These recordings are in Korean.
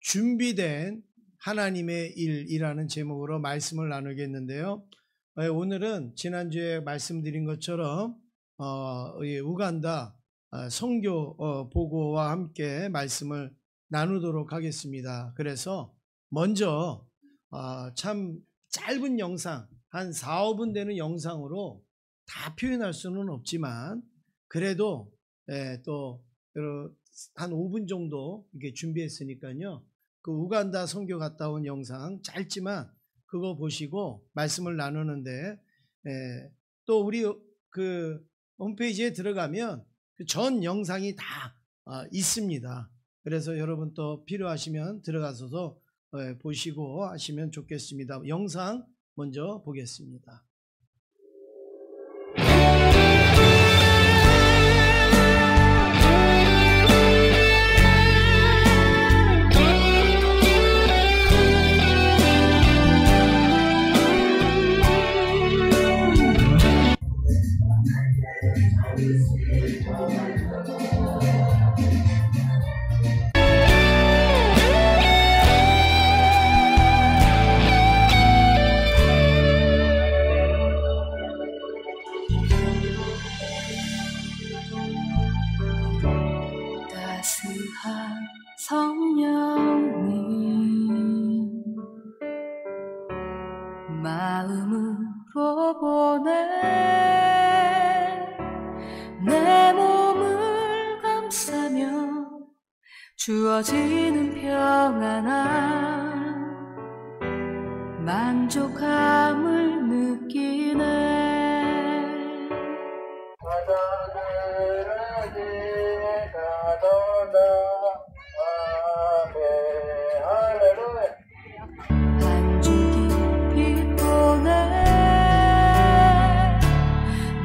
준비된 하나님의 일이라는 제목으로 말씀을 나누겠는데요. 오늘은 지난주에 말씀드린 것처럼 우간다 선교 보고와 함께 말씀을 나누도록 하겠습니다. 그래서 먼저 참 짧은 영상, 한 4, 5분 되는 영상으로 다 표현할 수는 없지만 그래도 또 한 5분 정도 이렇게 준비했으니까요. 그 우간다 선교 갔다 온 영상 짧지만 그거 보시고 말씀을 나누는데 또 우리 그 홈페이지에 들어가면 그 전 영상이 다 있습니다. 그래서 여러분 또 필요하시면 들어가서도 보시고 하시면 좋겠습니다. 영상 먼저 보겠습니다. 따스한 성령님 마음으로 보내 내 몸을 감싸며 주어지는 평안한 만족함을 느끼네. 한 줄기 빛보내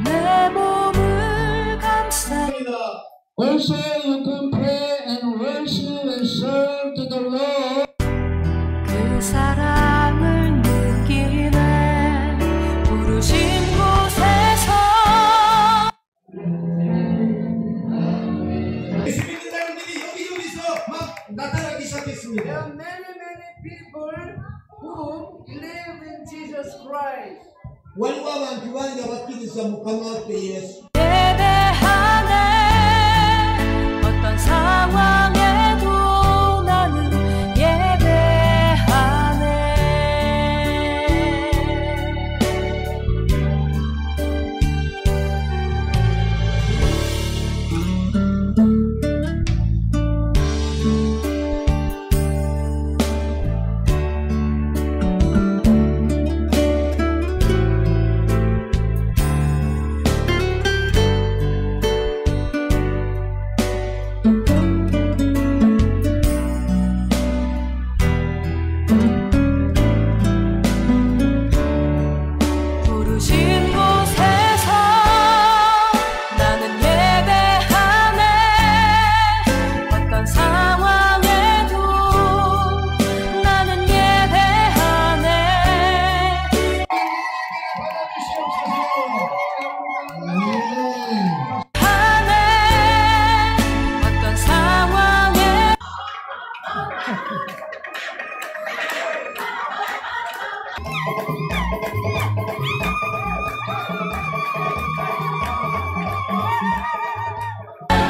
내 몸을 감싸. Also, you can pray and worship and serve to the Lord. 그 사랑을 느끼네 부르신 곳에서. 예수 믿는 사람들이 여기저기서 막 나타나기 시작했습니다. There are many people who believe in Jesus Christ. Walwawan kiwanja bakili sa mukama kay Yesu. 예배하네 어떤 상황에도 나는 예배하네. 부르신 곳에서 나는 예배하네 어떤 상황에도 나는 예배하네. 하네 어떤 상황에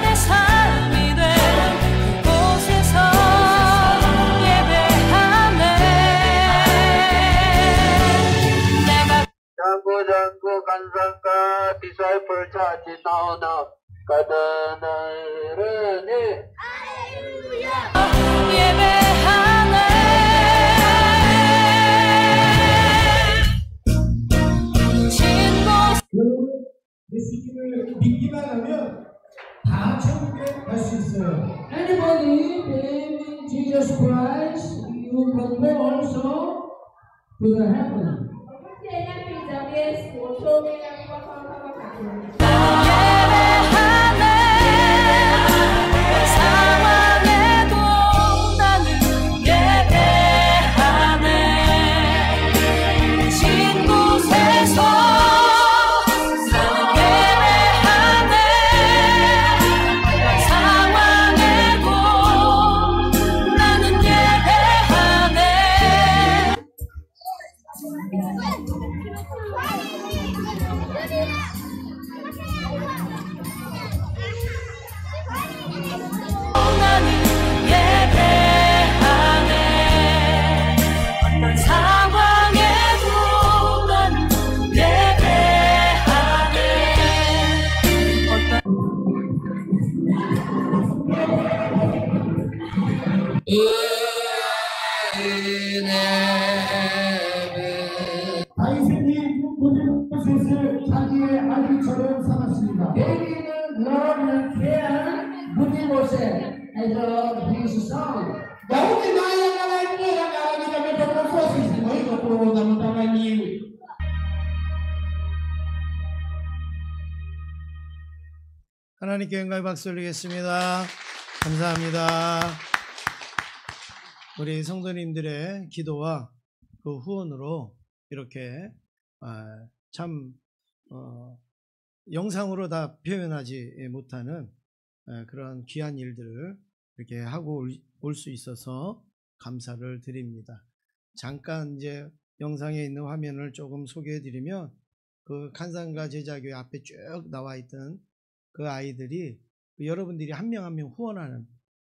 내 삶이 된 그곳에서 예배하네. 내가 장고 간상가 disciple church 나오나 가다나르니 예배하네. 부르신 곳 여러분 예수님을 믿기만 하면 다 천국에 갈 수 있어요. Anybody believe in Jesus Christ, you can go also to the heaven. 现在可以讲耶稣，说明让我放他们感觉。 예배하네 어떤 상황에도 나는 예배하네. 부르신 곳에서 나는 예배하네 어떤 상황에도 나는 예배하네. 다윗이 무비보셋을 자기의 아들처럼 삼았습니다. David loved and cared Mephibosheth as his son. Daudi naye anawajia kawaida Mephibosheth mmoja kuoza mtamanyiwi. 하나님께 영광의 박수 올리겠습니다. 감사합니다. 우리 성도님들의 기도와 그 후원으로 이렇게 참 영상으로 다 표현하지 못하는 그런 귀한 일들을 이렇게 하고 올 수 있어서 감사를 드립니다. 잠깐 이제 영상에 있는 화면을 조금 소개해 드리면 그 간산가 제자교회 앞에 쭉 나와 있던 그 아이들이 여러분들이 한 명 한 명 후원하는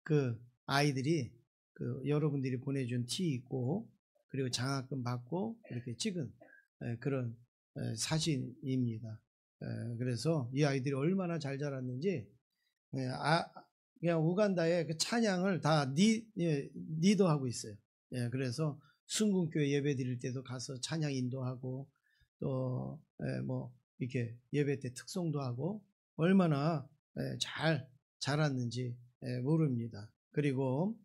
그 아이들이 그 여러분들이 보내준 티 있고 그리고 장학금 받고 이렇게 찍은 그런 사진입니다. 그래서 이 아이들이 얼마나 잘 자랐는지 그냥 우간다의 그 찬양을 다 리더하고 있어요. 그래서 순금교회 예배 드릴 때도 가서 찬양 인도하고 또 뭐 이렇게 예배 때 특송도 하고 얼마나 잘 자랐는지 모릅니다. 그리고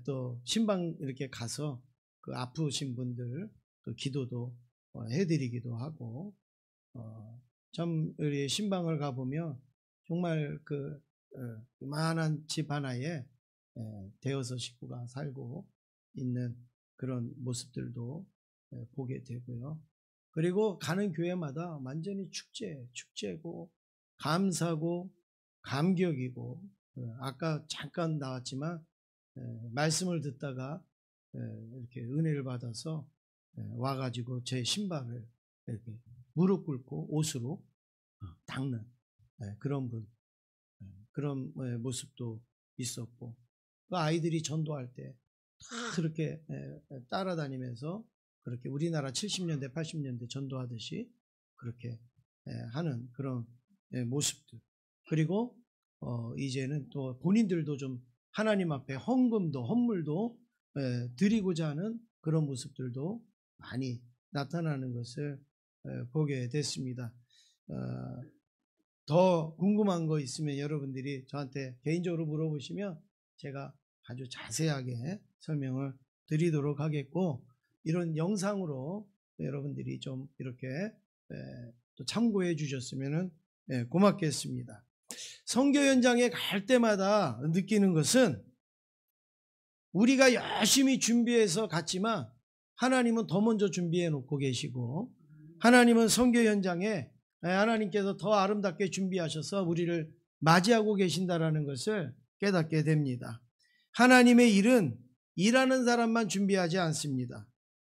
또 신방 이렇게 가서 그 아프신 분들 또 기도도 해드리기도 하고 참 우리 신방을 가보면 정말 그 이만한 집 하나에 대여섯 식구가 살고 있는 그런 모습들도 보게 되고요. 그리고 가는 교회마다 완전히 축제고 감사고 감격이고 아까 잠깐 나왔지만 말씀을 듣다가 이렇게 은혜를 받아서 와가지고 제 신발을 이렇게 무릎 꿇고 옷으로 닦는 그런 분 그런 모습도 있었고 그 아이들이 전도할 때 다 그렇게 따라다니면서 그렇게 우리나라 70년대 80년대 전도하듯이 그렇게 하는 그런 모습들 그리고 이제는 또 본인들도 좀 하나님 앞에 헌물도 드리고자 하는 그런 모습들도 많이 나타나는 것을 보게 됐습니다. 더 궁금한 거 있으면 여러분들이 저한테 개인적으로 물어보시면 제가 아주 자세하게 설명을 드리도록 하겠고 이런 영상으로 여러분들이 좀 이렇게 또 참고해 주셨으면 고맙겠습니다. 선교 현장에 갈 때마다 느끼는 것은 우리가 열심히 준비해서 갔지만 하나님은 더 먼저 준비해 놓고 계시고 하나님은 선교 현장에 하나님께서 더 아름답게 준비하셔서 우리를 맞이하고 계신다라는 것을 깨닫게 됩니다. 하나님의 일은 일하는 사람만 준비하지 않습니다.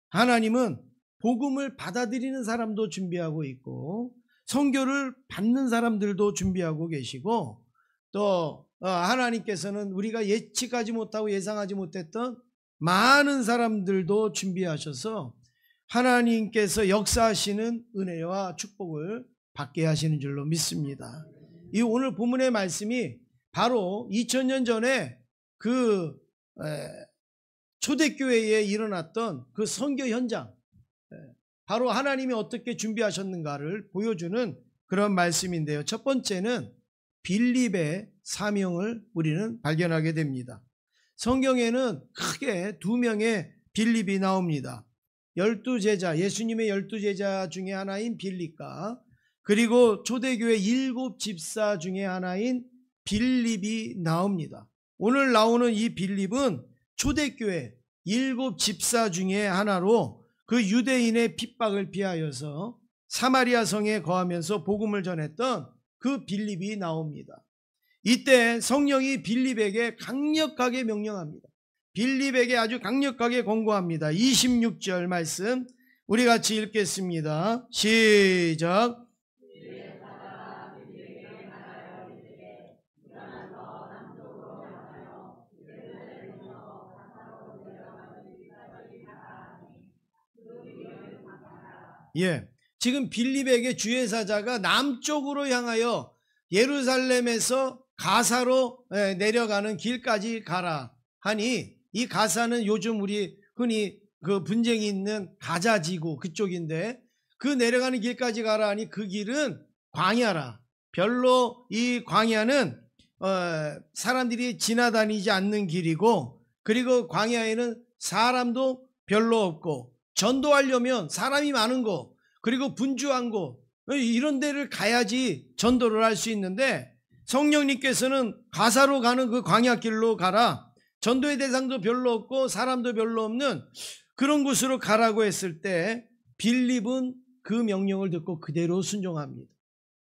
하나님은 복음을 받아들이는 사람도 준비하고 있고 선교를 받는 사람들도 준비하고 계시고 또 하나님께서는 우리가 예측하지 못하고 예상하지 못했던 많은 사람들도 준비하셔서 하나님께서 역사하시는 은혜와 축복을 받게 하시는 줄로 믿습니다. 이 오늘 본문의 말씀이 바로 2000년 전에 그 초대교회에 일어났던 그 선교 현장 바로 하나님이 어떻게 준비하셨는가를 보여주는 그런 말씀인데요. 첫 번째는 빌립의 사명을 우리는 발견하게 됩니다. 성경에는 크게 두 명의 빌립이 나옵니다. 12제자, 예수님의 12제자 중에 하나인 빌립과 그리고 초대교회 7집사 중에 하나인 빌립이 나옵니다. 오늘 나오는 이 빌립은 초대교회 7집사 중에 하나로 그 유대인의 핍박을 피하여서 사마리아 성에 거하면서 복음을 전했던 그 빌립이 나옵니다. 이때 성령이 빌립에게 강력하게 명령합니다. 빌립에게 아주 강력하게 권고합니다. 26절 말씀 우리 같이 읽겠습니다. 시작. 지금 빌립에게 주의 사자가 남쪽으로 향하여 예루살렘에서 가사로 내려가는 길까지 가라 하니 이 가사는 요즘 우리 흔히 그 분쟁이 있는 가자지구 그쪽인데, 그 내려가는 길까지 가라 하니 그 길은 광야라. 별로 이 광야는 사람들이 지나다니지 않는 길이고, 그리고 광야에는 사람도 별로 없고, 전도하려면 사람이 많은 곳, 그리고 분주한 곳, 이런 데를 가야지 전도를 할 수 있는데, 성령님께서는 가사로 가는 그 광야길로 가라, 전도의 대상도 별로 없고 사람도 별로 없는 그런 곳으로 가라고 했을 때, 빌립은 그 명령을 듣고 그대로 순종합니다.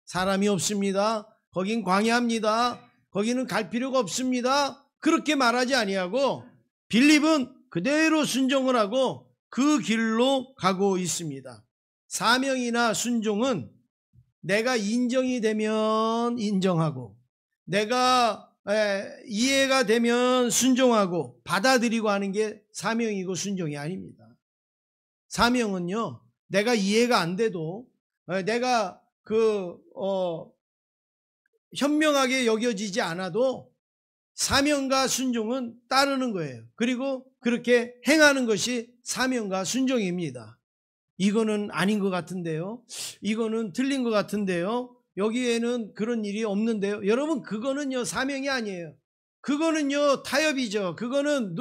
사람이 없습니다, 거긴 광야입니다, 거기는 갈 필요가 없습니다, 그렇게 말하지 아니하고 빌립은 그대로 순종을 하고 그 길로 가고 있습니다. 사명이나 순종은 내가 인정이 되면 인정하고, 내가 이해가 되면 순종하고 받아들이고 하는 게 사명이고 순종이 아닙니다. 사명은요, 내가 이해가 안 돼도 내가 현명하게 여겨지지 않아도 사명과 순종은 따르는 거예요. 그리고 그렇게 행하는 것이 사명과 순종입니다. 이거는 아닌 것 같은데요, 이거는 틀린 것 같은데요, 여기에는 그런 일이 없는데요. 여러분, 그거는요 사명이 아니에요. 그거는요 타협이죠. 그거는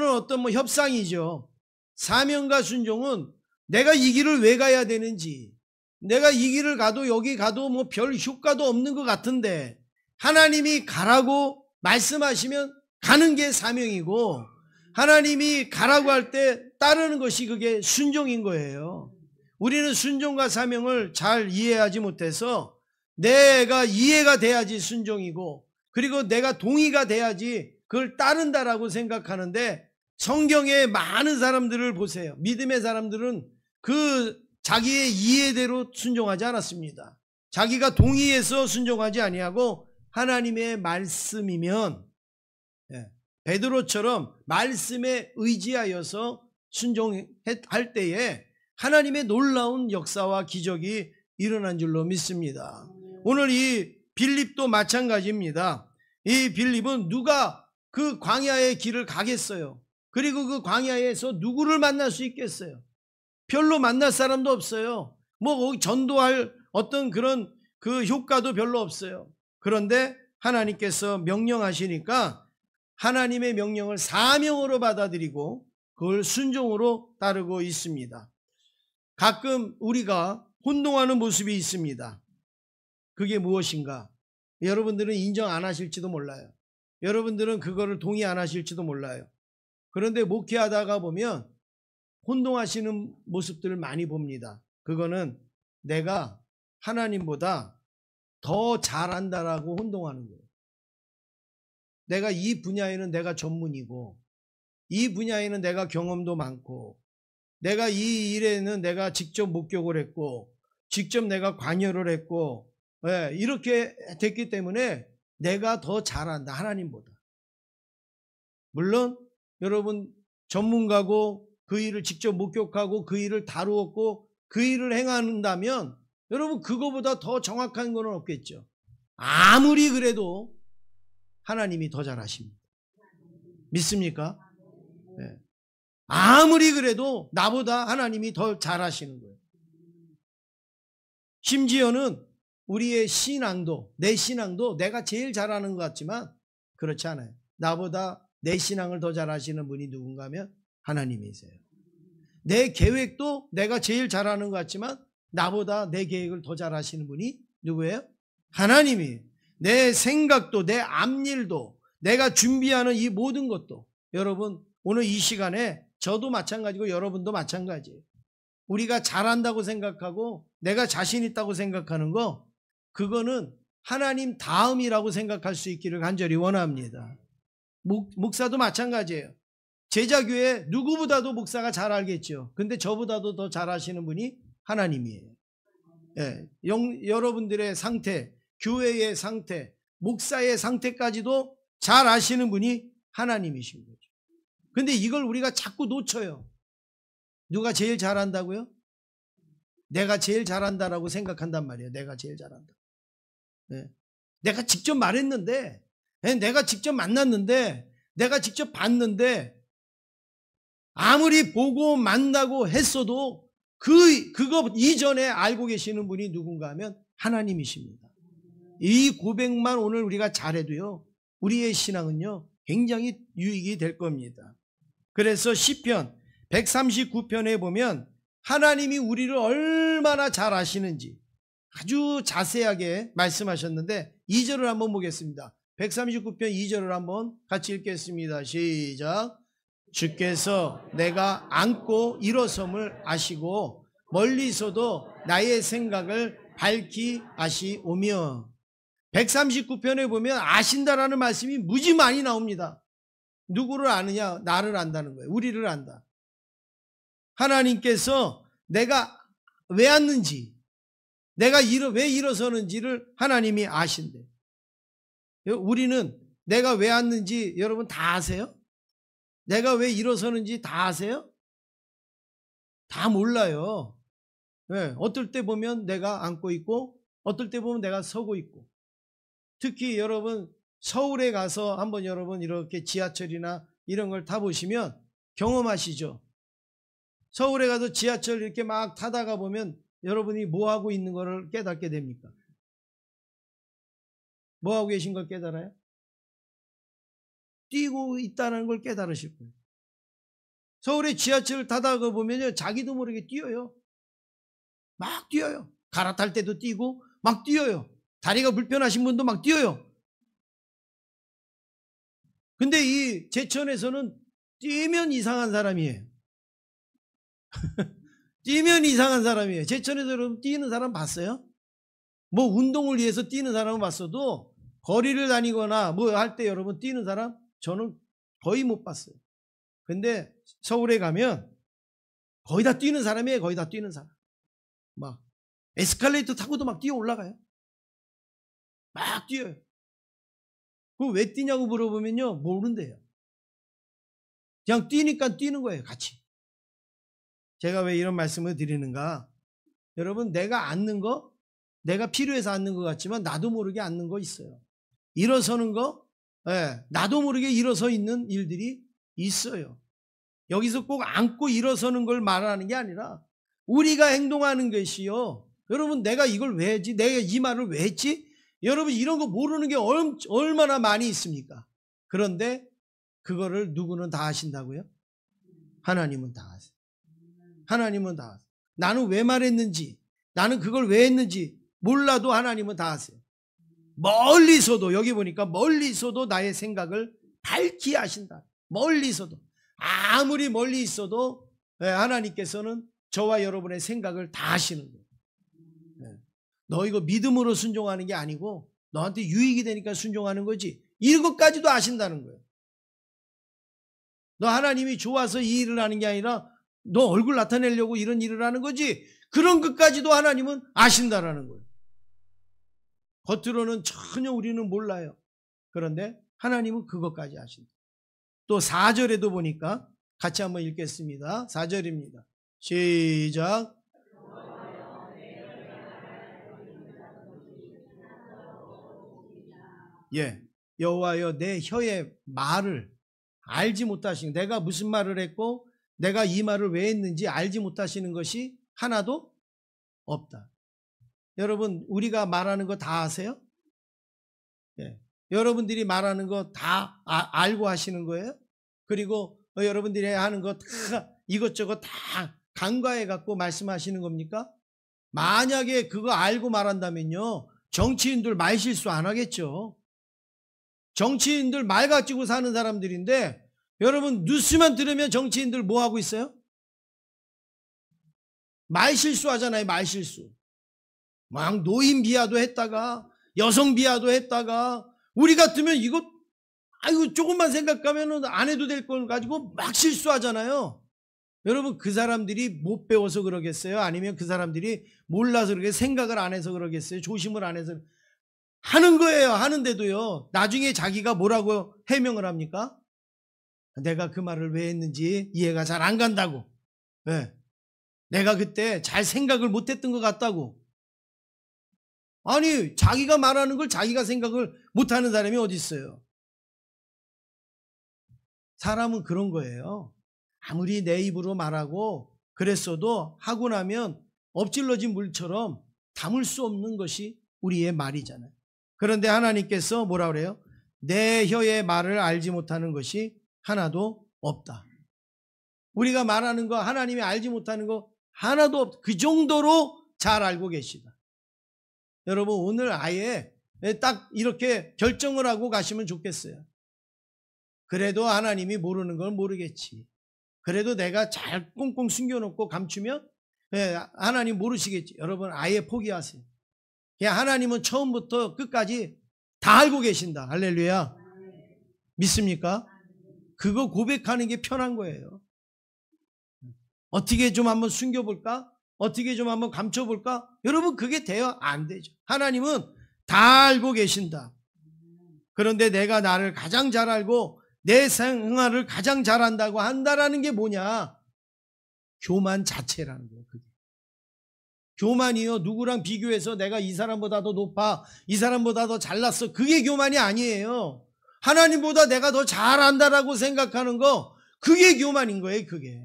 어떤 협상이죠. 사명과 순종은 내가 이 길을 왜 가야 되는지, 내가 이 길을 가도 여기 가도 별 효과도 없는 것 같은데 하나님이 가라고 말씀하시면 가는 게 사명이고, 하나님이 가라고 할 때 따르는 것이 그게 순종인 거예요. 우리는 순종과 사명을 잘 이해하지 못해서 내가 이해가 돼야지 순종이고, 그리고 내가 동의가 돼야지 그걸 따른다라고 생각하는데, 성경에 많은 사람들을 보세요. 믿음의 사람들은 그 자기의 이해대로 순종하지 않았습니다. 자기가 동의해서 순종하지 아니하고 하나님의 말씀이면, 베드로처럼 말씀에 의지하여서 순종할 때에 하나님의 놀라운 역사와 기적이 일어난 줄로 믿습니다. 오늘 이 빌립도 마찬가지입니다. 이 빌립은 누가 그 광야의 길을 가겠어요? 그리고 그 광야에서 누구를 만날 수 있겠어요? 별로 만날 사람도 없어요. 전도할 어떤 그런 그 효과도 별로 없어요. 그런데 하나님께서 명령하시니까 하나님의 명령을 사명으로 받아들이고 그걸 순종으로 따르고 있습니다. 가끔 우리가 혼동하는 모습이 있습니다. 그게 무엇인가? 여러분들은 인정 안 하실지도 몰라요. 여러분들은 그거를 동의 안 하실지도 몰라요. 그런데 목회하다가 보면 혼동하시는 모습들을 많이 봅니다. 그거는 내가 하나님보다 더 잘한다라고 혼동하는 거예요. 내가 이 분야에는 내가 전문이고, 이 분야에는 내가 경험도 많고, 내가 이 일에는 내가 직접 목격을 했고, 직접 내가 관여를 했고, 이렇게 됐기 때문에 내가 더 잘한다, 하나님보다. 물론 여러분 전문가고 그 일을 직접 목격하고 그 일을 다루었고 그 일을 행한다면 여러분 그거보다 더 정확한 건 없겠죠. 아무리 그래도 하나님이 더 잘하십니다. 믿습니까? 네. 아무리 그래도 나보다 하나님이 더 잘하시는 거예요. 심지어는 우리의 신앙도, 내 신앙도 내가 제일 잘하는 것 같지만 그렇지 않아요. 나보다 내 신앙을 더 잘하시는 분이 누군가 하면 하나님이세요. 내 계획도 내가 제일 잘하는 것 같지만 나보다 내 계획을 더 잘하시는 분이 누구예요? 하나님이. 내 생각도, 내 앞일도, 내가 준비하는 이 모든 것도, 여러분 오늘 이 시간에 저도 마찬가지고 여러분도 마찬가지예요. 우리가 잘한다고 생각하고 내가 자신 있다고 생각하는 거, 그거는 하나님 다음이라고 생각할 수 있기를 간절히 원합니다. 목사도 마찬가지예요. 제자교회 누구보다도 목사가 잘 알겠죠. 근데 저보다도 더 잘하시는 분이 하나님이에요. 여러분들의 상태, 교회의 상태, 목사의 상태까지도 잘 아시는 분이 하나님이신 거죠. 근데 이걸 우리가 자꾸 놓쳐요. 누가 제일 잘한다고요? 내가 제일 잘한다라고 생각한단 말이에요. 내가 제일 잘한다. 내가 직접 말했는데, 내가 직접 만났는데, 내가 직접 봤는데 아무리 보고 만나고 했어도 그거 이전에 알고 계시는 분이 누군가 하면 하나님이십니다. 이 고백만 오늘 우리가 잘해도요, 우리의 신앙은요, 굉장히 유익이 될 겁니다. 그래서 시편 139편에 보면 하나님이 우리를 얼마나 잘 아시는지 아주 자세하게 말씀하셨는데 2절을 한번 보겠습니다. 139편 2절을 한번 같이 읽겠습니다. 시작. 주께서 내가 앉고 일어섬을 아시고 멀리서도 나의 생각을 밝히 아시오며. 139편에 보면 아신다라는 말씀이 무지 많이 나옵니다. 누구를 아느냐? 나를 안다는 거예요. 우리를 안다. 하나님께서 내가 왜 앉는지, 내가 왜 일어서는지를 하나님이 아신대. 우리는 내가 왜 앉는지 여러분 다 아세요? 내가 왜 일어서는지 다 아세요? 다 몰라요. 네, 어떨 때 보면 내가 앉고 있고 어떨 때 보면 내가 서고 있고. 특히 여러분 서울에 가서 한번 여러분 이렇게 지하철이나 이런 걸 타보시면 경험하시죠. 서울에 가서 지하철 이렇게 막 타다가 보면 여러분이 뭐 하고 있는 거를 깨닫게 됩니까? 뭐 하고 계신 걸 깨달아요? 뛰고 있다는 걸 깨달으실 거예요. 서울에 지하철을 타다가 보면요, 자기도 모르게 뛰어요. 막 뛰어요. 갈아탈 때도 뛰고 막 뛰어요. 다리가 불편하신 분도 막 뛰어요. 근데 이 제천에서는 뛰면 이상한 사람이에요. 뛰면 이상한 사람이에요. 제천에서 여러분 뛰는 사람 봤어요? 뭐 운동을 위해서 뛰는 사람은 봤어도 거리를 다니거나 뭐 할 때 여러분 뛰는 사람 저는 거의 못 봤어요. 근데 서울에 가면 거의 다 뛰는 사람이에요. 거의 다 뛰는 사람. 막 에스컬레이터 타고도 막 뛰어 올라가요. 막 뛰어요. 그거 왜 뛰냐고 물어보면요, 모른대요. 그냥 뛰니까 뛰는 거예요, 같이. 제가 왜 이런 말씀을 드리는가? 여러분, 내가 앉는 거, 내가 필요해서 앉는 것 같지만 나도 모르게 앉는 거 있어요. 일어서는 거, 나도 모르게 일어서 있는 일들이 있어요. 여기서 꼭 앉고 일어서는 걸 말하는 게 아니라 우리가 행동하는 것이요. 여러분, 내가 이걸 왜 했지? 내가 이 말을 왜 했지? 여러분, 이런 거 모르는 게 얼마나 많이 있습니까? 그런데 그거를 누구는 다 아신다고요? 하나님은 다 아세요. 하나님은 다 아세요. 나는 왜 말했는지, 나는 그걸 왜 했는지 몰라도 하나님은 다 아세요. 멀리서도, 여기 보니까 멀리서도 나의 생각을 밝히 아신다. 멀리서도. 아무리 멀리 있어도 하나님께서는 저와 여러분의 생각을 다 아시는 거예요. 너 이거 믿음으로 순종하는 게 아니고 너한테 유익이 되니까 순종하는 거지. 이것까지도 아신다는 거예요. 너 하나님이 좋아서 이 일을 하는 게 아니라 너 얼굴 나타내려고 이런 일을 하는 거지. 그런 것까지도 하나님은 아신다라는 거예요. 겉으로는 전혀 우리는 몰라요. 그런데 하나님은 그것까지 아신다. 또 4절에도 보니까 같이 한번 읽겠습니다. 4절입니다. 시작. 예, 여호와여 내 혀의 말을 알지 못하시는, 내가 무슨 말을 했고 내가 이 말을 왜 했는지 알지 못하시는 것이 하나도 없다. 여러분, 우리가 말하는 거 다 아세요? 예, 여러분들이 말하는 거 다 알고 하시는 거예요? 그리고 여러분들이 하는 거 다 이것저것 다 간과해 갖고 말씀하시는 겁니까? 만약에 그거 알고 말한다면요, 정치인들 말 실수 안 하겠죠. 정치인들 말 가지고 사는 사람들인데 여러분 뉴스만 들으면 정치인들 뭐 하고 있어요? 말 실수하잖아요. 말 실수. 막 노인 비하도 했다가 여성 비하도 했다가, 우리 같으면 이거 아이고 조금만 생각하면 안 해도 될 걸 가지고 막 실수하잖아요. 여러분, 그 사람들이 못 배워서 그러겠어요? 아니면 그 사람들이 몰라서 그러겠어요? 생각을 안 해서 그러겠어요? 조심을 안 해서 하는 거예요. 하는데도요, 나중에 자기가 뭐라고 해명을 합니까? 내가 그 말을 왜 했는지 이해가 잘 안 간다고. 네. 내가 그때 잘 생각을 못했던 것 같다고. 아니, 자기가 말하는 걸 자기가 생각을 못하는 사람이 어디 있어요? 사람은 그런 거예요. 아무리 내 입으로 말하고 그랬어도 하고 나면 엎질러진 물처럼 담을 수 없는 것이 우리의 말이잖아요. 그런데 하나님께서 뭐라 그래요? 내 혀의 말을 알지 못하는 것이 하나도 없다. 우리가 말하는 거, 하나님이 알지 못하는 거 하나도 없다. 그 정도로 잘 알고 계시다. 여러분, 오늘 아예 딱 이렇게 결정을 하고 가시면 좋겠어요. 그래도 하나님이 모르는 건 모르겠지. 그래도 내가 잘 꽁꽁 숨겨놓고 감추면 하나님 모르시겠지. 여러분, 아예 포기하세요. 그냥 하나님은 처음부터 끝까지 다 알고 계신다. 할렐루야. 믿습니까? 그거 고백하는 게 편한 거예요. 어떻게 좀 한번 숨겨볼까? 어떻게 좀 한번 감춰볼까? 여러분, 그게 돼요? 안 되죠. 하나님은 다 알고 계신다. 그런데 내가 나를 가장 잘 알고 내 생활을 가장 잘한다고 한다라는 게 뭐냐? 교만 자체라는 거예요. 그게. 교만이요. 누구랑 비교해서 내가 이 사람보다 더 높아, 이 사람보다 더 잘났어. 그게 교만이 아니에요. 하나님보다 내가 더 잘한다라고 생각하는 거, 그게 교만인 거예요. 그게.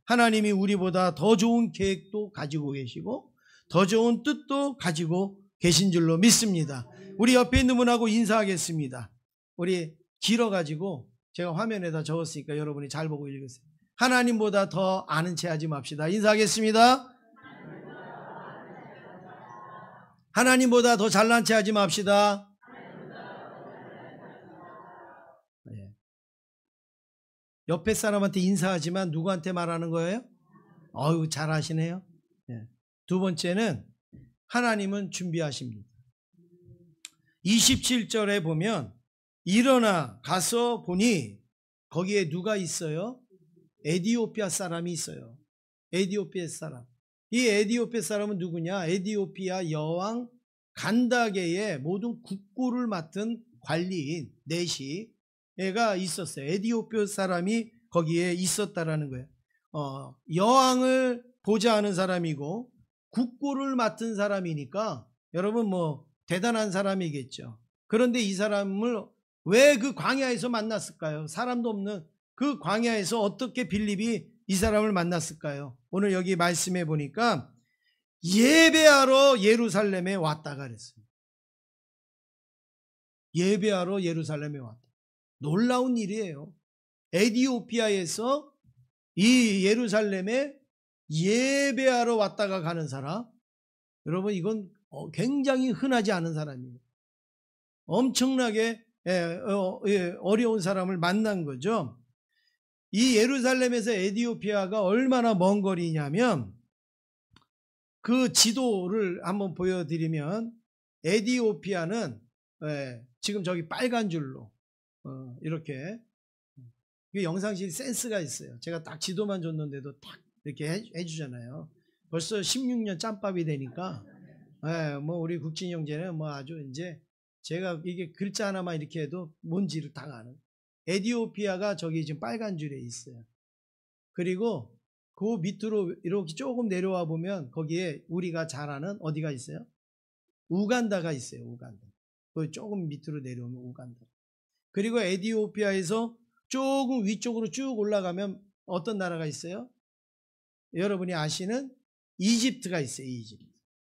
하나님이 우리보다 더 좋은 계획도 가지고 계시고 더 좋은 뜻도 가지고 계신 줄로 믿습니다. 우리 옆에 있는 분하고 인사하겠습니다. 우리 길어가지고 제가 화면에다 적었으니까 여러분이 잘 보고 읽으세요. 하나님보다 더 아는 체 하지 맙시다. 인사하겠습니다. 하나님보다 더 잘난 체 하지 맙시다. 네. 옆에 사람한테 인사하지만 누구한테 말하는 거예요? 어휴, 잘하시네요. 네. 두 번째는 하나님은 준비하십니다. 27절에 보면 일어나 가서 보니 거기에 누가 있어요? 에디오피아 사람이 있어요. 에디오피아 사람. 이 에디오피아 사람은 누구냐? 에디오피아 여왕 간다게의 모든 국고를 맡은 관리인 내시가 있었어요. 에디오피아 사람이 거기에 있었다라는 거예요. 여왕을 보좌하는 사람이고 국고를 맡은 사람이니까 여러분 뭐 대단한 사람이겠죠. 그런데 이 사람을 왜 그 광야에서 만났을까요? 사람도 없는 그 광야에서 어떻게 빌립이 이 사람을 만났을까요? 오늘 여기 말씀해 보니까 예배하러 예루살렘에 왔다가 그랬어요. 예배하러 예루살렘에 왔다. 놀라운 일이에요. 에디오피아에서 이 예루살렘에 예배하러 왔다가 가는 사람, 여러분 이건 굉장히 흔하지 않은 사람이에요. 엄청나게 어려운 사람을 만난 거죠. 이 예루살렘에서 에디오피아가 얼마나 먼 거리냐면 그 지도를 한번 보여드리면 에디오피아는 지금 저기 빨간 줄로 이렇게 영상실 센스가 있어요. 제가 딱 지도만 줬는데도 딱 이렇게 해주잖아요. 벌써 16년 짬밥이 되니까 뭐 우리 국진 형제는 뭐 아주 이제 제가 이게 글자 하나만 이렇게 해도 뭔지를 다 아는. 에디오피아가 저기 지금 빨간 줄에 있어요. 그리고 그 밑으로 이렇게 조금 내려와 보면 거기에 우리가 잘 아는 어디가 있어요? 우간다가 있어요. 우간다. 그 조금 밑으로 내려오면 우간다. 그리고 에디오피아에서 조금 위쪽으로 쭉 올라가면 어떤 나라가 있어요? 여러분이 아시는 이집트가 있어요. 이집트.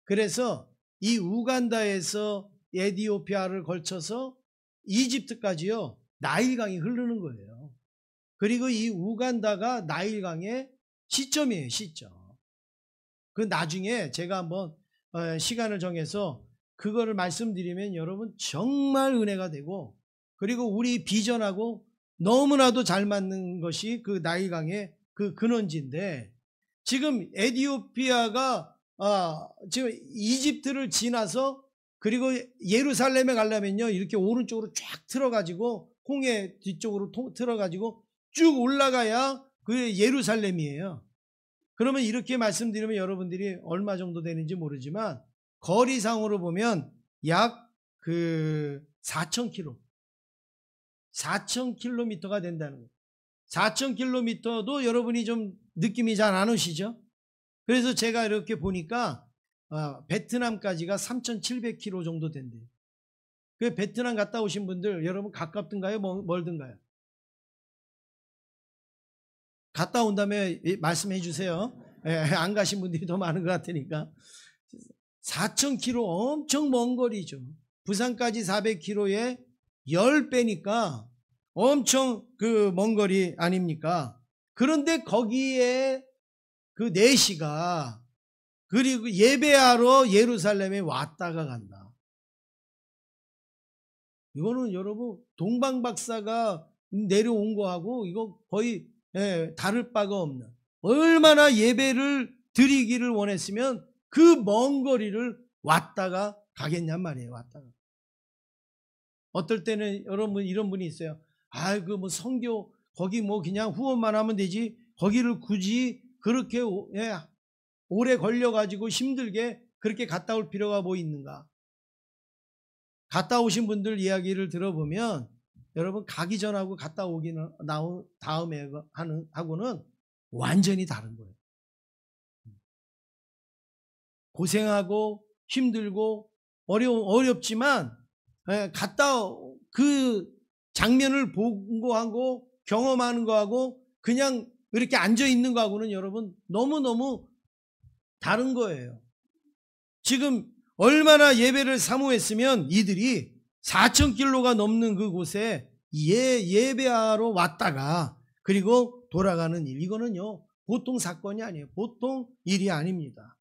그래서 이 우간다에서 에디오피아를 걸쳐서 이집트까지요. 나일강이 흐르는 거예요. 그리고 이 우간다가 나일강의 시점이에요. 시점. 그 나중에 제가 한번 시간을 정해서 그거를 말씀드리면 여러분 정말 은혜가 되고, 그리고 우리 비전하고 너무나도 잘 맞는 것이 그 나일강의 그 근원지인데, 지금 에디오피아가 지금 이집트를 지나서 그리고 예루살렘에 가려면요 이렇게 오른쪽으로 쫙 틀어가지고 홍해 뒤쪽으로 틀어가지고 쭉 올라가야 그게 예루살렘이에요. 그러면 이렇게 말씀드리면 여러분들이 얼마 정도 되는지 모르지만 거리상으로 보면 약 4,000km 4,000km가 된다는 거예요. 4,000km도 여러분이 좀 느낌이 잘 안 오시죠? 그래서 제가 이렇게 보니까 베트남까지가 3,700km 정도 된대요. 그 베트남 갔다 오신 분들 여러분 가깝든가요? 멀든가요? 갔다 온 다음에 말씀해 주세요. 안 가신 분들이 더 많은 것 같으니까. 4,000km 엄청 먼 거리죠. 부산까지 400km에 10배니까 엄청 그 먼 거리 아닙니까? 그런데 거기에 그 4시가 그리고 예배하러 예루살렘에 왔다가 간다. 이거는 여러분 동방박사가 내려온 거하고 이거 거의 다를 바가 없는, 얼마나 예배를 드리기를 원했으면 그 먼 거리를 왔다가 가겠냔 말이에요. 왔다가. 어떨 때는 여러분 이런 분이 있어요. 그 뭐 선교 거기 뭐 그냥 후원만 하면 되지 거기를 굳이 그렇게 오래 걸려가지고 힘들게 그렇게 갔다 올 필요가 뭐 있는가. 갔다 오신 분들 이야기를 들어보면 여러분 가기 전하고 갔다 오기는 다음에 하고는 완전히 다른 거예요. 고생하고 힘들고 어렵지만 갔다 그 장면을 본 거하고 경험하는 거하고 그냥 이렇게 앉아 있는 거하고는 여러분 너무너무 다른 거예요. 지금 얼마나 예배를 사모했으면 이들이 4,000km가 넘는 그곳에 예배하러 왔다가 그리고 돌아가는 일, 이거는요 보통 사건이 아니에요. 보통 일이 아닙니다.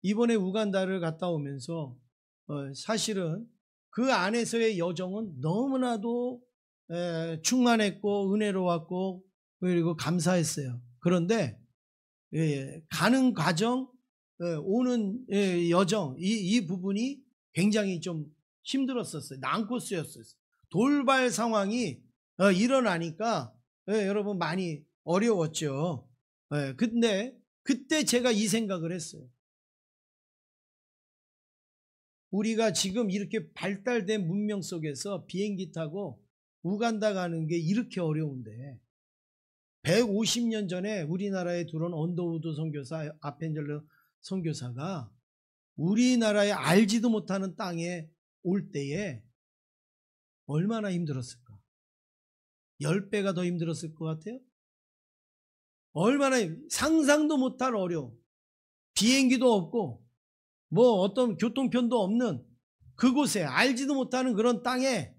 이번에 우간다를 갔다 오면서 사실은 그 안에서의 여정은 너무나도 충만했고 은혜로웠고 그리고 감사했어요. 그런데 가는 과정, 오는 여정, 이 부분이 굉장히 좀 힘들었었어요. 난코스였어요. 돌발 상황이 일어나니까 여러분 많이 어려웠죠. 근데 그때 제가 이 생각을 했어요. 우리가 지금 이렇게 발달된 문명 속에서 비행기 타고 우간다 가는 게 이렇게 어려운데 150년 전에 우리나라에 들어온 언더우드 선교사, 아펜젤러 선교사가 우리나라에 알지도 못하는 땅에 올 때에 얼마나 힘들었을까? 10배가 더 힘들었을 것 같아요. 얼마나 상상도 못할 어려움. 비행기도 없고 뭐 어떤 교통편도 없는 그곳에 알지도 못하는 그런 땅에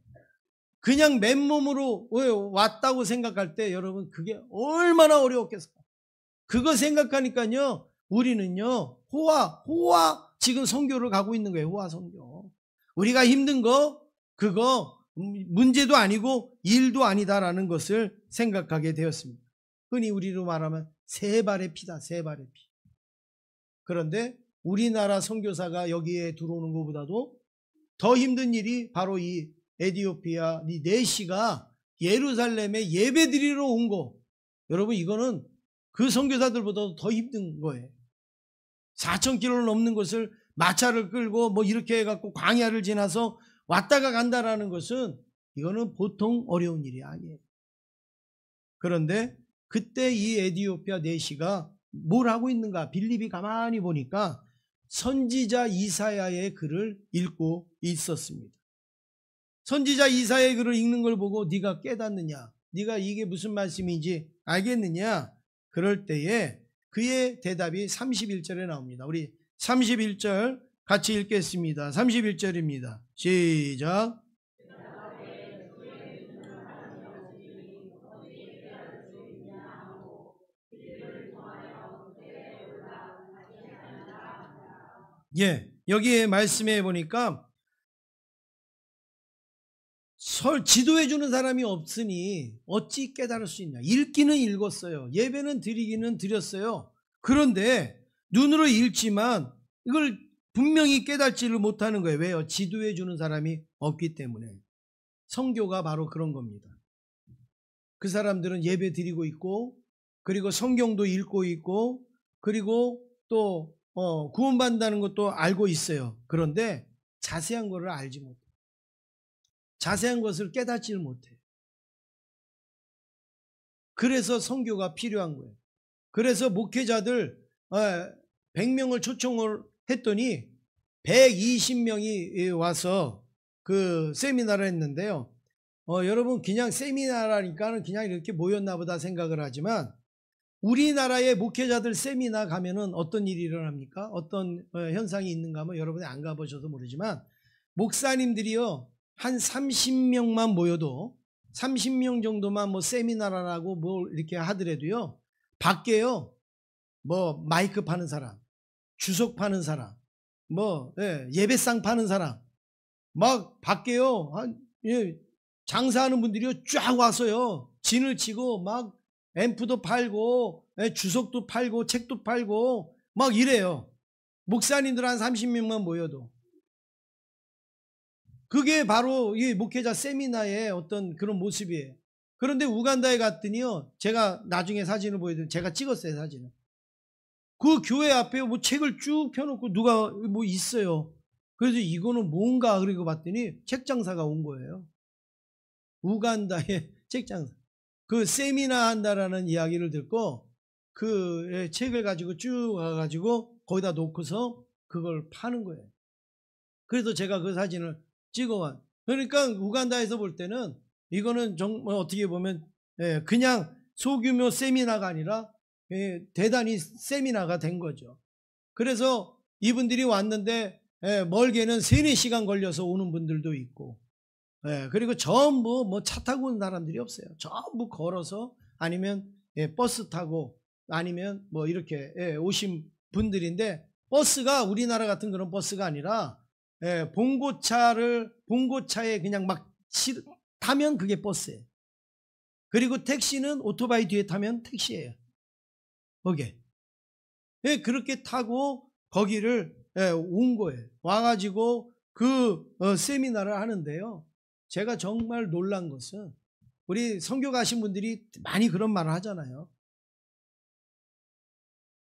그냥 맨몸으로 왔다고 생각할 때 여러분 그게 얼마나 어려웠겠어요. 그거 생각하니까요 우리는요 호화 지금 선교를 가고 있는 거예요. 호화 선교. 우리가 힘든 거 그거 문제도 아니고 일도 아니다라는 것을 생각하게 되었습니다. 흔히 우리로 말하면 세 발의 피다. 세 발의 피. 그런데 우리나라 선교사가 여기에 들어오는 것보다도 더 힘든 일이 바로 이 에티오피아 이 4시가 예루살렘에 예배 드리러 온 거. 여러분 이거는 그 선교사들보다도 더 힘든 거예요. 4,000km를 넘는 것을 마차를 끌고 뭐 이렇게 해갖고 광야를 지나서 왔다가 간다라는 것은 이거는 보통 어려운 일이 아니에요. 그런데 그때 이 에티오피아 4시가 뭘 하고 있는가? 빌립이 가만히 보니까 선지자 이사야의 글을 읽고 있었습니다. 선지자 이사야의 글을 읽는 걸 보고 네가 깨닫느냐? 네가 이게 무슨 말씀인지 알겠느냐? 그럴 때에 그의 대답이 31절에 나옵니다. 우리 31절 같이 읽겠습니다. 31절입니다. 시작. 여기에 말씀해 보니까 지도해 주는 사람이 없으니 어찌 깨달을 수 있냐. 읽기는 읽었어요. 예배는 드리기는 드렸어요. 그런데 눈으로 읽지만 이걸 분명히 깨닫지를 못하는 거예요. 왜요? 지도해 주는 사람이 없기 때문에. 선교가 바로 그런 겁니다. 그 사람들은 예배 드리고 있고 그리고 성경도 읽고 있고 그리고 또 구원받는다는 것도 알고 있어요. 그런데 자세한 것을 알지 못해요. 자세한 것을 깨닫지를 못해요. 그래서 선교가 필요한 거예요. 그래서 목회자들 100명을 초청을 했더니 120명이 와서 그 세미나를 했는데요. 여러분 그냥 세미나라니까는 그냥 이렇게 모였나 보다 생각을 하지만 우리나라의 목회자들 세미나 가면은 어떤 일이 일어납니까? 어떤 현상이 있는가 하면 여러분이 안 가보셔서 모르지만 목사님들이요 한 30명만 모여도 30명 정도만 뭐 세미나라고 뭐 이렇게 하더라도요 밖에요 뭐 마이크 파는 사람, 주석 파는 사람, 뭐 예배상 파는 사람 막 밖에요 장사하는 분들이요 쫙 와서요 진을 치고 막 앰프도 팔고 주석도 팔고 책도 팔고 막 이래요. 목사님들 한 30명만 모여도. 그게 바로 이 목회자 세미나의 어떤 그런 모습이에요. 그런데 우간다에 갔더니요 제가 나중에 사진을 보여드리면 제가 찍었어요. 사진을. 그 교회 앞에 뭐 책을 쭉 펴놓고 누가 뭐 있어요. 그래서 이거는 뭔가 그리고 봤더니 책 장사가 온 거예요. 우간다의 책 장사. 그 세미나 한다라는 이야기를 듣고 그 책을 가지고 쭉 와가지고 거기다 놓고서 그걸 파는 거예요. 그래서 제가 그 사진을 찍어와. 그러니까 우간다에서 볼 때는 이거는 정말 어떻게 보면 그냥 소규모 세미나가 아니라 대단히 세미나가 된 거죠. 그래서 이분들이 왔는데 멀게는 3-4시간 걸려서 오는 분들도 있고 그리고 전부 뭐 차 타고 온 사람들이 없어요. 전부 걸어서 아니면 버스 타고 아니면 뭐 이렇게 오신 분들인데 버스가 우리나라 같은 그런 버스가 아니라 봉고차에 그냥 막 타면 그게 버스예요. 그리고 택시는 오토바이 뒤에 타면 택시예요. 거기에. 그렇게 타고 거기를 온 거예요. 와가지고 그 세미나를 하는데요. 제가 정말 놀란 것은 우리 선교 가신 분들이 많이 그런 말을 하잖아요.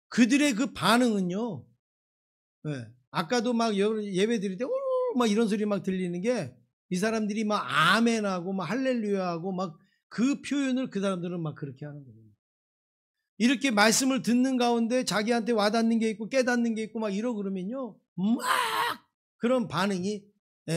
그들의 그 반응은요. 아까도 막 예배 드릴 때 막 이런 소리 막 들리는 게 이 사람들이 막 아멘하고 막 할렐루야하고 막 그 표현을 그 사람들은 막 그렇게 하는 거예요. 이렇게 말씀을 듣는 가운데 자기한테 와닿는 게 있고 깨닫는 게 있고 막 이러고 그러면요. 막 그런 반응이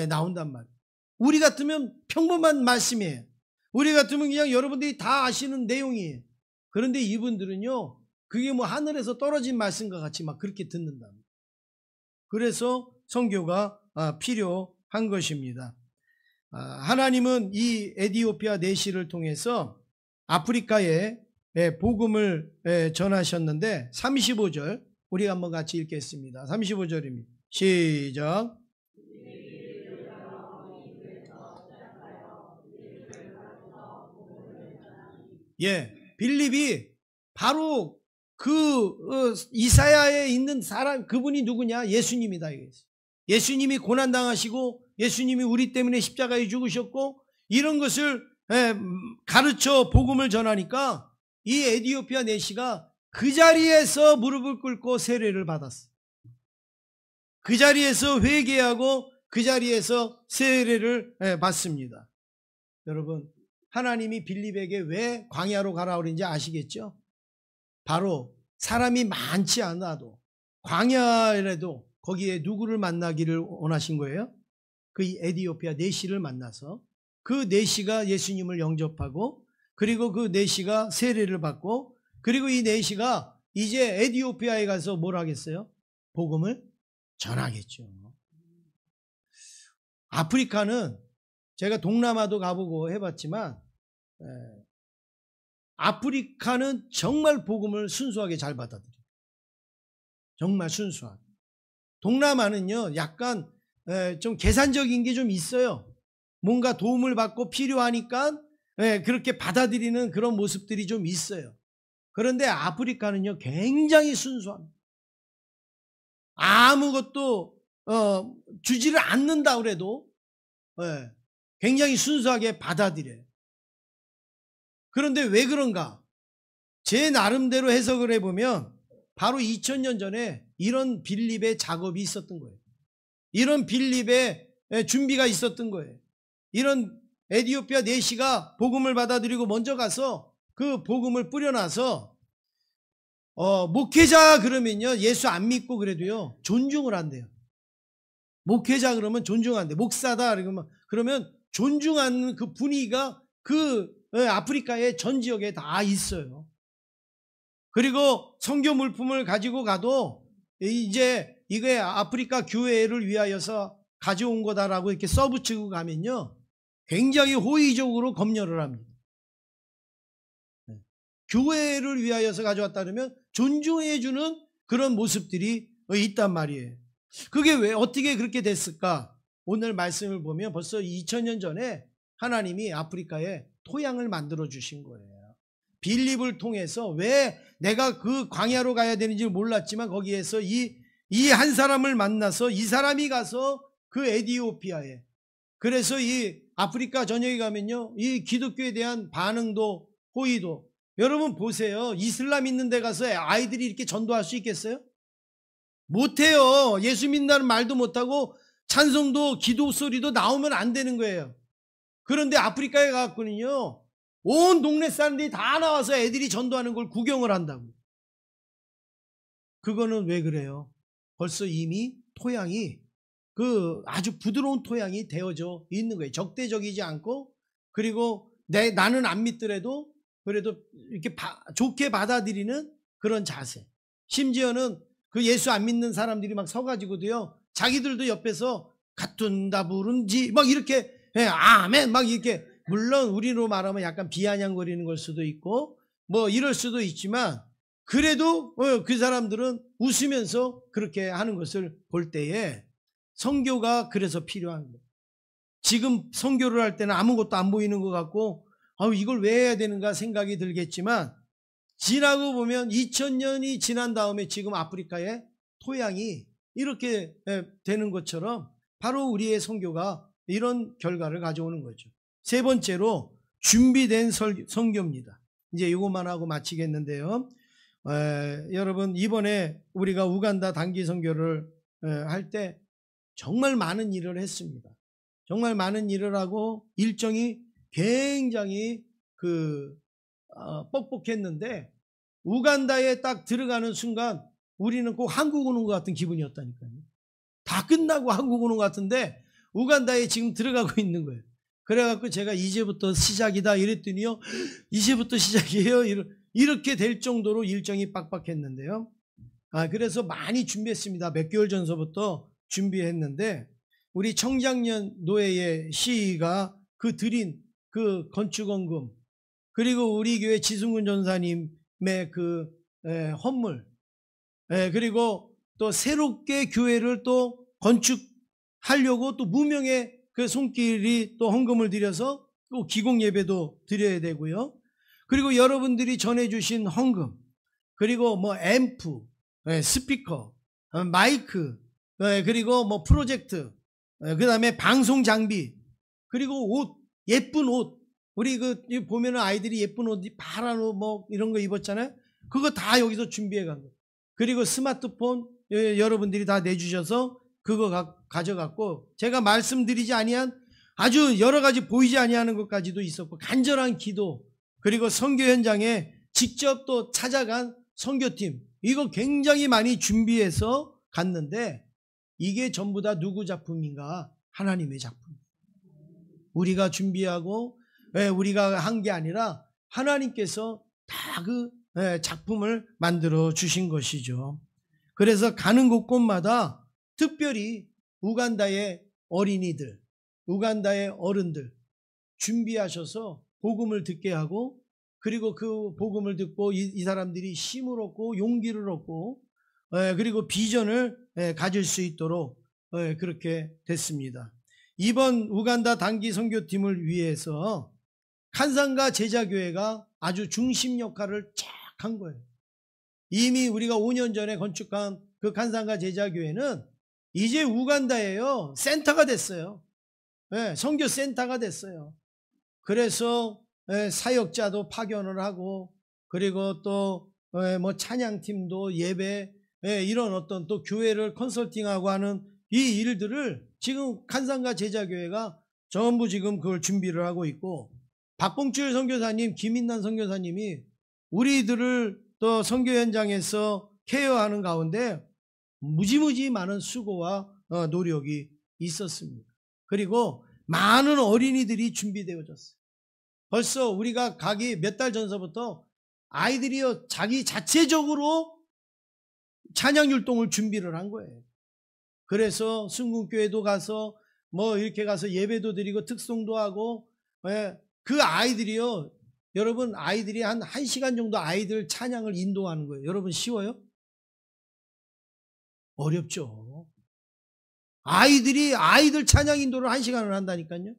나온단 말이에요. 우리 같으면 평범한 말씀이에요. 우리 같으면 그냥 여러분들이 다 아시는 내용이에요. 그런데 이분들은요. 그게 뭐 하늘에서 떨어진 말씀과 같이 막 그렇게 듣는다. 그래서 선교가 필요한 것입니다. 하나님은 이 에디오피아 내시를 통해서 아프리카에 복음을 전하셨는데 35절 우리 한번 같이 읽겠습니다. 35절입니다. 시작. 빌립이 바로 그 이사야에 있는 사람 그분이 누구냐? 예수님이다. 예수님이 고난당하시고 예수님이 우리 때문에 십자가에 죽으셨고 이런 것을 가르쳐 복음을 전하니까 이 에디오피아 내시가 그 자리에서 무릎을 꿇고 세례를 받았어요. 그 자리에서 회개하고 그 자리에서 세례를 받습니다. 여러분 하나님이 빌립에게 왜 광야로 가라 그런지 아시겠죠? 바로 사람이 많지 않아도 광야라도 거기에 누구를 만나기를 원하신 거예요? 그 에디오피아 내시를 만나서 그 내시가 예수님을 영접하고 그리고 그 내시가 세례를 받고 그리고 이 내시가 이제 에디오피아에 가서 뭘 하겠어요? 복음을 전하겠죠. 아프리카는 제가 동남아도 가보고 해봤지만 아프리카는 정말 복음을 순수하게 잘 받아들여요. 정말 순수하게. 동남아는요 약간 좀 계산적인 게 좀 있어요. 뭔가 도움을 받고 필요하니까 그렇게 받아들이는 그런 모습들이 좀 있어요. 그런데 아프리카는요 굉장히 순수합니다. 아무것도 주지를 않는다 그래도 굉장히 순수하게 받아들여요. 그런데 왜 그런가? 제 나름대로 해석을 해보면 바로 2000년 전에 이런 빌립의 작업이 있었던 거예요. 이런 빌립의 준비가 있었던 거예요. 이런 에디오피아 내시가 복음을 받아들이고 먼저 가서 그 복음을 뿌려놔서 목회자 그러면요 예수 안 믿고 그래도요 존중을 한대요. 목회자 그러면 존중한대. 목사다 그러면 존중하는 그 분위기가 그 아프리카의 전 지역에 다 있어요. 그리고 선교 물품을 가지고 가도 이제 이게 아프리카 교회를 위하여서 가져온 거다라고 이렇게 써붙이고 가면요, 굉장히 호의적으로 검열을 합니다. 교회를 위하여서 가져왔다 그러면 존중해주는 그런 모습들이 있단 말이에요. 그게 왜 어떻게 그렇게 됐을까? 오늘 말씀을 보면 벌써 2000년 전에 하나님이 아프리카에 토양을 만들어 주신 거예요. 빌립을 통해서, 왜 내가 그 광야로 가야 되는지 몰랐지만 거기에서 이 한 사람을 만나서 이 사람이 가서 그 에티오피아에, 그래서 이 아프리카 전역에 가면요, 이 기독교에 대한 반응도 호의도, 여러분 보세요. 이슬람 있는 데 가서 아이들이 이렇게 전도할 수 있겠어요? 못해요. 예수 믿는다는 말도 못하고 찬송도 기도 소리도 나오면 안 되는 거예요. 그런데 아프리카에 가서는요, 온 동네 사람들이 다 나와서 애들이 전도하는 걸 구경을 한다고. 그거는 왜 그래요? 벌써 이미 토양이 아주 부드러운 토양이 되어져 있는 거예요. 적대적이지 않고, 그리고 나는 안 믿더라도 그래도 이렇게 좋게 받아들이는 그런 자세. 심지어는 그 예수 안 믿는 사람들이 막 서가지고도요, 자기들도 옆에서 같은다 부른지 막 이렇게 아멘 막 이렇게, 물론 우리로 말하면 약간 비아냥거리는 걸 수도 있고 뭐 이럴 수도 있지만, 그래도 그 사람들은 웃으면서 그렇게 하는 것을 볼 때에 선교가 그래서 필요한 거예요. 지금 선교를 할 때는 아무것도 안 보이는 것 같고 이걸 왜 해야 되는가 생각이 들겠지만, 지나고 보면 2000년이 지난 다음에 지금 아프리카의 토양이 이렇게 되는 것처럼 바로 우리의 선교가 이런 결과를 가져오는 거죠. 세 번째로 준비된 선교입니다. 이제 이것만 하고 마치겠는데요. 여러분, 이번에 우리가 우간다 단기 선교를 할 때 정말 많은 일을 했습니다. 정말 많은 일을 하고 일정이 굉장히 뻑뻑했는데, 우간다에 딱 들어가는 순간 우리는 꼭 한국 오는 것 같은 기분이었다니까요. 다 끝나고 한국 오는 것 같은데 우간다에 지금 들어가고 있는 거예요. 그래갖고 제가 이제부터 시작이다 이랬더니요, 이제부터 시작이에요 이렇게 될 정도로 일정이 빡빡했는데요. 그래서 많이 준비했습니다. 몇 개월 전서부터 준비했는데, 우리 청장년 노회의 시가 드린 그 건축원금, 그리고 우리 교회 지승훈 전사님의 헌물, 그리고 또 새롭게 교회를 또 건축하려고 또 무명의 그 손길이 또 헌금을 들여서 또 기공 예배도 드려야 되고요. 그리고 여러분들이 전해주신 헌금, 그리고 뭐 앰프, 스피커, 마이크, 그리고 뭐 프로젝트, 그 다음에 방송 장비, 그리고 옷, 예쁜 옷. 우리 보면은 아이들이 예쁜 옷, 파란 옷 뭐 이런 거 입었잖아요. 그거 다 여기서 준비해 간 거예요. 그리고 스마트폰 여러분들이 다 내주셔서 그거 가져갔고, 제가 말씀드리지 아니한 아주 여러 가지 보이지 아니하는 것까지도 있었고, 간절한 기도, 그리고 선교 현장에 직접 또 찾아간 선교팀, 이거 굉장히 많이 준비해서 갔는데, 이게 전부 다 누구 작품인가? 하나님의 작품. 우리가 준비하고 우리가 한 게 아니라 하나님께서 다 작품을 만들어 주신 것이죠. 그래서 가는 곳곳마다 특별히 우간다의 어린이들, 우간다의 어른들 준비하셔서 복음을 듣게 하고, 그리고 그 복음을 듣고 이 사람들이 힘을 얻고 용기를 얻고, 그리고 비전을 가질 수 있도록 그렇게 됐습니다. 이번 우간다 단기 선교팀을 위해서 칸상가 제자교회가 아주 중심 역할을 쫙 한 거예요. 이미 우리가 5년 전에 건축한 그 칸상가 제자교회는 이제 우간다예요. 센터가 됐어요. 선교 센터가 됐어요. 그래서 사역자도 파견을 하고, 그리고 또 뭐 찬양팀도 예배, 이런 어떤 또 교회를 컨설팅하고 하는 이 일들을 지금 칸상가 제자교회가 전부 지금 그걸 준비를 하고 있고, 박봉출 선교사님, 김인난 선교사님이 우리들을 또 선교 현장에서 케어하는 가운데 무지무지 많은 수고와 노력이 있었습니다. 그리고 많은 어린이들이 준비되어졌어요. 벌써 우리가 가기 몇 달 전서부터 아이들이요 자기 자체적으로 찬양 율동을 준비를 한 거예요. 그래서 순국교회도 가서 뭐 이렇게 가서 예배도 드리고 특송도 하고, 예, 그 아이들이요, 여러분 아이들이 한 1시간 정도 아이들 찬양을 인도하는 거예요. 여러분 쉬워요? 어렵죠. 아이들 찬양 인도를 1시간을 한다니까요.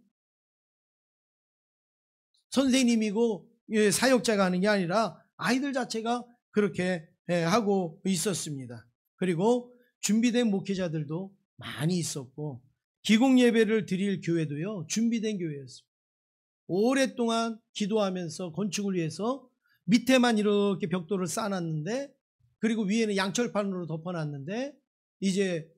선생님이고 사역자가 하는 게 아니라 아이들 자체가 그렇게 하고 있었습니다. 그리고 준비된 목회자들도 많이 있었고, 기공 예배를 드릴 교회도요 준비된 교회였습니다. 오랫동안 기도하면서 건축을 위해서 밑에만 이렇게 벽돌을 쌓아놨는데, 그리고 위에는 양철판으로 덮어놨는데, 이제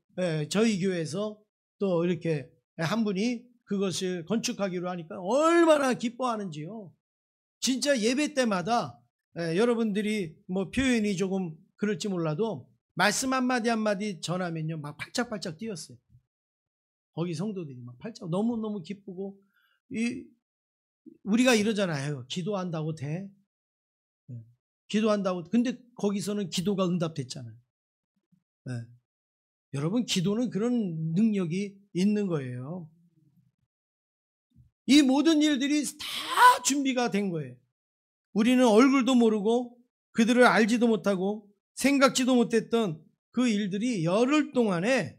저희 교회에서 또 이렇게 한 분이 그것을 건축하기로 하니까 얼마나 기뻐하는지요. 진짜 예배 때마다 여러분들이 뭐 표현이 조금 그럴지 몰라도 말씀 한마디 한마디 전하면요 막 팔짝팔짝 뛰었어요. 거기 성도들이 막 팔짝 너무너무 기쁘고, 우리가 이러잖아요. 기도한다고 돼? 기도한다고. 근데 거기서는 기도가 응답됐잖아요. 여러분 기도는 그런 능력이 있는 거예요. 이 모든 일들이 다 준비가 된 거예요. 우리는 얼굴도 모르고 그들을 알지도 못하고 생각지도 못했던 그 일들이 열흘 동안에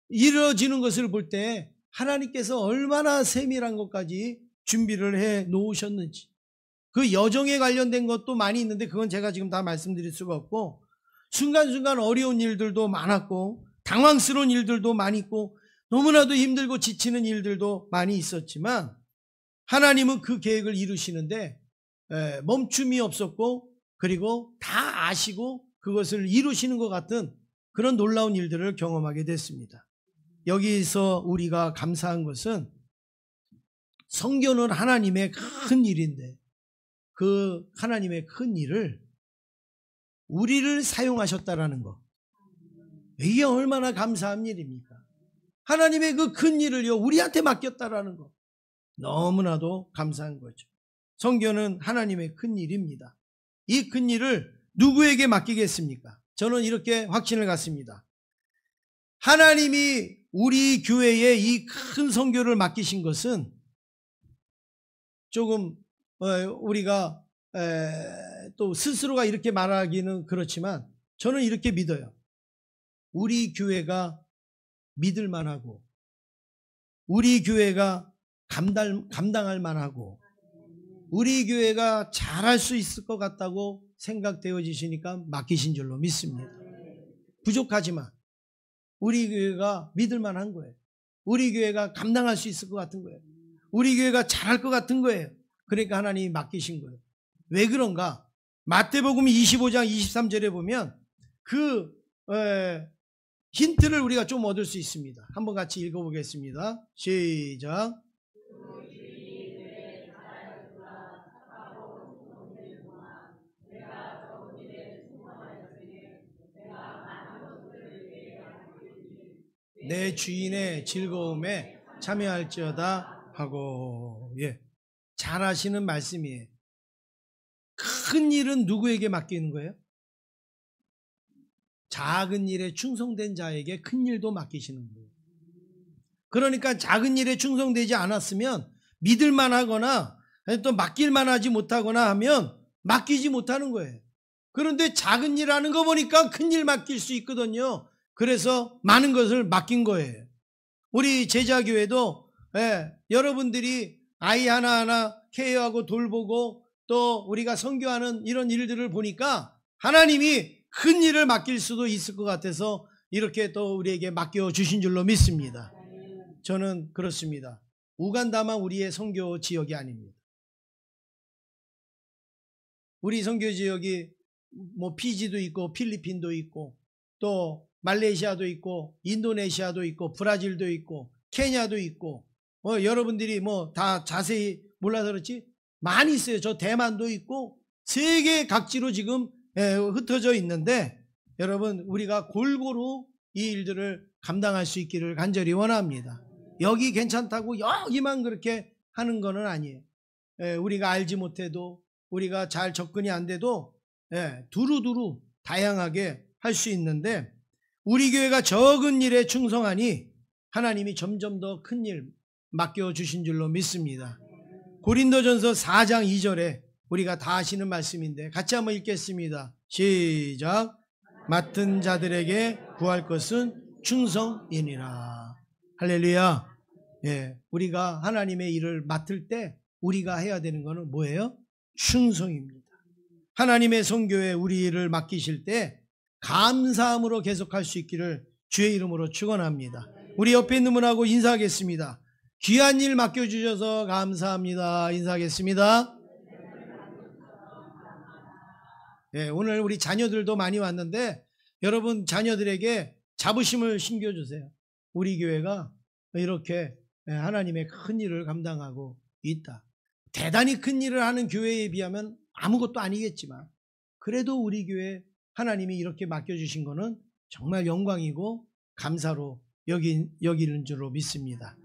이루어지는 것을 볼 때 하나님께서 얼마나 세밀한 것까지 준비를 해 놓으셨는지, 그 여정에 관련된 것도 많이 있는데 그건 제가 지금 다 말씀드릴 수가 없고, 순간순간 어려운 일들도 많았고 당황스러운 일들도 많이 있고 너무나도 힘들고 지치는 일들도 많이 있었지만, 하나님은 그 계획을 이루시는데 멈춤이 없었고, 그리고 다 아시고 그것을 이루시는 것 같은 그런 놀라운 일들을 경험하게 됐습니다. 여기서 우리가 감사한 것은, 성교는 하나님의 큰 일인데 그 하나님의 큰 일을 우리를 사용하셨다라는 거, 이게 얼마나 감사한 일입니까? 하나님의 그 큰 일을요 우리한테 맡겼다라는 거, 너무나도 감사한 거죠. 성교는 하나님의 큰 일입니다. 이 큰 일을 누구에게 맡기겠습니까? 저는 이렇게 확신을 갖습니다. 하나님이 우리 교회에 이 큰 성교를 맡기신 것은 조금 우리가 또 스스로가 이렇게 말하기는 그렇지만, 저는 이렇게 믿어요. 우리 교회가 믿을 만하고, 우리 교회가 감당할 만하고, 우리 교회가 잘할 수 있을 것 같다고 생각되어지시니까 맡기신 줄로 믿습니다. 부족하지만 우리 교회가 믿을 만한 거예요. 우리 교회가 감당할 수 있을 것 같은 거예요. 우리 교회가 잘할 것 같은 거예요. 그러니까 하나님이 맡기신 거예요. 왜 그런가? 마태복음 25장 23절에 보면 그 힌트를 우리가 좀 얻을 수 있습니다. 한번 같이 읽어보겠습니다. 시작. 내 주인의 즐거움에 참여할지어다 하고, 잘 하시는 말씀이에요. 큰 일은 누구에게 맡기는 거예요? 작은 일에 충성된 자에게 큰 일도 맡기시는 거예요. 그러니까 작은 일에 충성되지 않았으면 믿을만 하거나 또 맡길만 하지 못하거나 하면 맡기지 못하는 거예요. 그런데 작은 일 하는 거 보니까 큰 일 맡길 수 있거든요. 그래서 많은 것을 맡긴 거예요. 우리 제자교회도 여러분들이 아이 하나하나 케어하고 돌보고 또 우리가 선교하는 이런 일들을 보니까 하나님이 큰 일을 맡길 수도 있을 것 같아서 이렇게 또 우리에게 맡겨주신 줄로 믿습니다. 저는 그렇습니다. 우간다만 우리의 선교 지역이 아닙니다. 우리 선교 지역이 뭐 피지도 있고 필리핀도 있고 또 말레이시아도 있고 인도네시아도 있고 브라질도 있고 케냐도 있고 여러분들이 뭐 다 자세히 몰라서 그렇지 많이 있어요. 저 대만도 있고 세계 각지로 지금 흩어져 있는데, 여러분 우리가 골고루 이 일들을 감당할 수 있기를 간절히 원합니다. 여기 괜찮다고 여기만 그렇게 하는 거는 아니에요. 우리가 알지 못해도 우리가 잘 접근이 안 돼도 두루두루 다양하게 할 수 있는데 우리 교회가 적은 일에 충성하니 하나님이 점점 더 큰 일 맡겨주신 줄로 믿습니다. 고린도전서 4장 2절에 우리가 다 아시는 말씀인데 같이 한번 읽겠습니다. 시작. 맡은 자들에게 구할 것은 충성이니라. 할렐루야. 우리가 하나님의 일을 맡을 때 우리가 해야 되는 것은 뭐예요? 충성입니다. 하나님의 선교에 우리 일을 맡기실 때 감사함으로 계속할 수 있기를 주의 이름으로 축원합니다. 우리 옆에 있는 분하고 인사하겠습니다. 귀한 일 맡겨주셔서 감사합니다. 인사하겠습니다. 오늘 우리 자녀들도 많이 왔는데 여러분 자녀들에게 자부심을 심겨주세요. 우리 교회가 이렇게 하나님의 큰 일을 감당하고 있다. 대단히 큰 일을 하는 교회에 비하면 아무것도 아니겠지만 그래도 우리 교회 하나님이 이렇게 맡겨주신 것은 정말 영광이고 감사로 여기는 줄로 믿습니다.